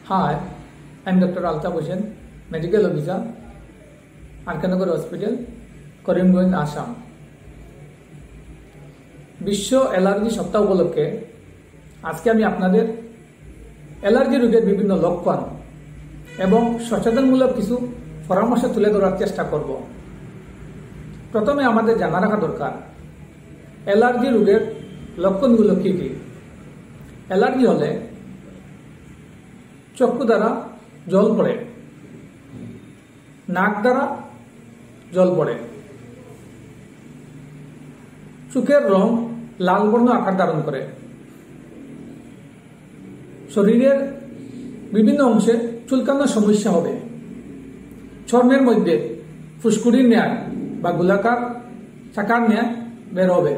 Hi, I'm Dr. Altaf Hussain, Medical Officer, RK Nagar hospital, Karimganj, Assam. বিশ্ব allergy সপ্তাহ উপলক্ষে আজকে আমি আপনাদের অ্যালার্জি রোগের বিভিন্ন লক্ষণ এবং সচেতনমূলক কিছু পরামর্শ তুলে ধরার চেষ্টা করব। প্রথমে আমাদের জানা রাখা দরকার অ্যালার্জি রোগের লক্ষণগুলো কি কি। অ্যালার্জি হলে চক্ষু দ্বারা জল পড়ে, নাক দ্বারা জল পড়ে, চোখের রং লাল বর্ণ আকার ধারণ করে, শরীরের বিভিন্ন অংশে চুলকানোর সমস্যা হবে, চর্মের মধ্যে ফুসকুড়ির ন্যায় বা গোলাকার চাকার ন্যায় বের হবে,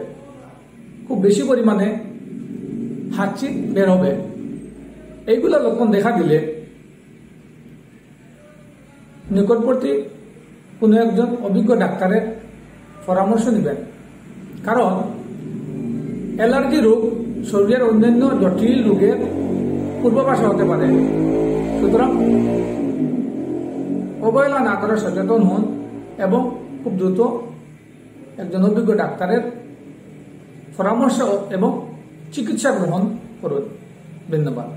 খুব বেশি পরিমাণে হাঁচি বের হবে। এইগুলো লক্ষণ দেখা দিলে নিকটবর্তী কোনো একজন অভিজ্ঞ ডাক্তারের পরামর্শ নেবেন, কারণ অ্যালার্জি রোগ শরীরের অন্যান্য জটিল রোগের পূর্বাভাস হতে পারে। সুতরাং অবহেলা না করে সচেতন হন এবং খুব দ্রুত একজন অভিজ্ঞ ডাক্তারের পরামর্শ এবং চিকিৎসা গ্রহণ করুন। ধন্যবাদ।